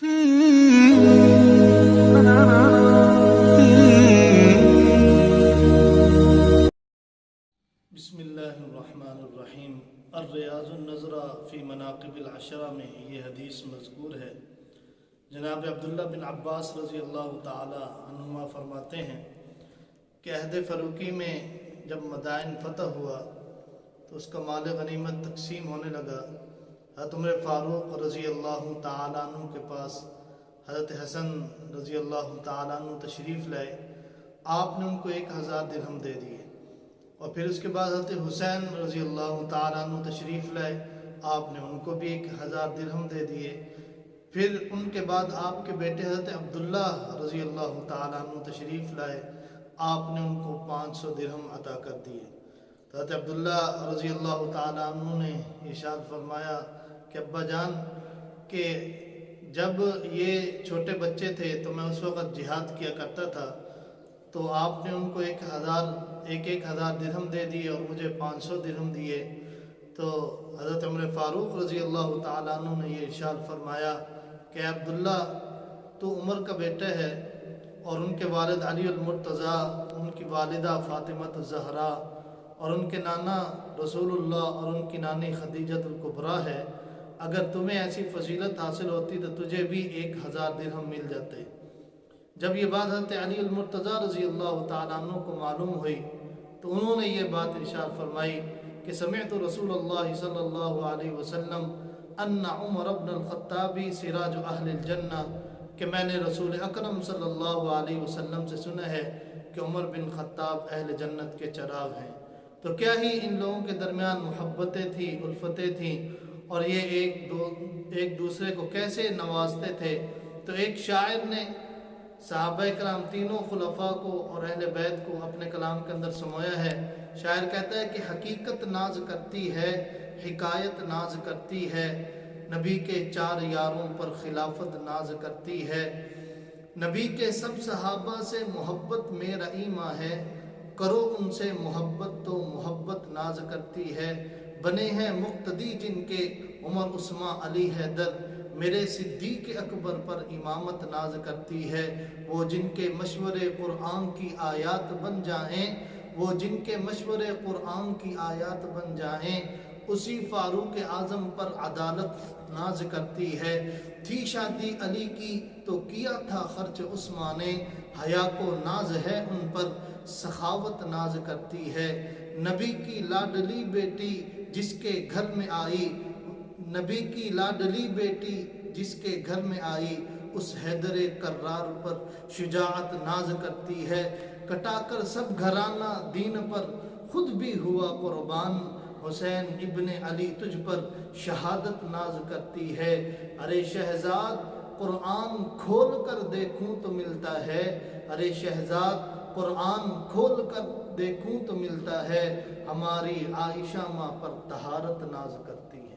بسم اللہ الرحمن الرحیم۔ الریاض النظرہ فی مناقب العشرہ میں یہ حدیث مذکور ہے۔ جناب عبداللہ بن عباس رضی اللہ تعالی عنہما فرماتے ہیں کہ عہد فاروقی میں جب مدائن فتح ہوا تو اس کا مال غنیمت تقسیم ہونے لگا۔ حضرت عمر فاروق رضی اللہ تعالیٰ عنہ کے پاس حضرت حسن رضی اللہ تعالیٰ عنہ تشریف لائے۔ آپ نے ان کو 1000 درہم دے دیے، اور پھر اس کے بعد حضرت حسین رضی اللہ تعالیٰ عنہ تشریف لائے۔ آپ نے ان کو بھی 1000 درہم دے دیے۔ پھر ان کے بعد آپ کے بیٹے حضرت عبداللہ رضی اللہ تعالیٰ عنہ تشریف لائے۔ آپ نے ان کو 500 درہم عطا کر دیے۔ حضرت عبداللہ رضی اللہ تعالیٰ عنہ نے ارشاد فرمایا کہ ابا جان، کہ جب یہ چھوٹے بچے تھے تو میں اس وقت جہاد کیا کرتا تھا، تو آپ نے ان کو 1000 درہم دے دیے اور مجھے 500 درہم دیے۔ تو حضرت عمر فاروق رضی اللہ تعالیٰ عنہ نے یہ ارشاد فرمایا کہ عبداللہ، تو عمر کا بیٹا ہے، اور ان کے والد علی المرتضیٰ، ان کی والدہ فاطمہ الزہرا، اور ان کے نانا رسول اللہ اور ان کی نانی خدیجہ الکبریٰ ہے۔ اگر تمہیں ایسی فضیلت حاصل ہوتی تو تجھے بھی 1000 درہم مل جاتے۔ جب یہ بات حضرت علی المرتضیٰ رضی اللہ تعالیٰ عنہ کو معلوم ہوئی تو انہوں نے یہ بات ارشاد فرمائی کہ سمعت رسول اللہ صلی اللہ علیہ وسلم ان عمر بن الخطاب سراج اہل الجنہ، کہ میں نے رسول اکرم صلی اللہ علیہ وسلم سے سنا ہے کہ عمر بن خطاب اہل جنت کے چراغ ہیں۔ تو کیا ہی ان لوگوں کے درمیان محبتیں تھیں، الفتیں تھیں، اور یہ ایک دوسرے کو کیسے نوازتے تھے۔ تو ایک شاعر نے صحابہ کرام تینوں خلفاء کو اور اہل بیت کو اپنے کلام کے اندر سمویا ہے۔ شاعر کہتا ہے کہ حقیقت ناز کرتی ہے، حکایت ناز کرتی ہے، نبی کے 4 یاروں پر خلافت ناز کرتی ہے، نبی کے سب صحابہ سے محبت میرا ایمان ہے، کرو ان سے محبت تو محبت ناز کرتی ہے، بنے ہیں مقتدی جن کے عمر عثمان علی حیدر، میرے صدیق اکبر پر امامت ناز کرتی ہے، وہ جن کے مشورے قرآن کی آیات بن جائیں، وہ جن کے مشورے قرآن کی آیات بن جائیں، اسی فاروق اعظم پر عدالت ناز کرتی ہے، تھی شادی علی کی تو کیا تھا خرچ عثمان نے، حیا کو ناز ہے ان پر سخاوت ناز کرتی ہے، نبی کی لاڈلی بیٹی جس کے گھر میں آئی، نبی کی لاڈلی بیٹی جس کے گھر میں آئی، اس حیدر کرار پر شجاعت ناز کرتی ہے، کٹا کر سب گھرانہ دین پر خود بھی ہوا قربان، حسین ابن علی تجھ پر شہادت ناز کرتی ہے، ارے شہزاد قرآن کھول کر دیکھوں تو ملتا ہے، ارے شہزاد قرآن کھول کر دیکھوں تو ملتا ہے، ہماری عائشہ ماں پر طہارت ناز کرتی ہے۔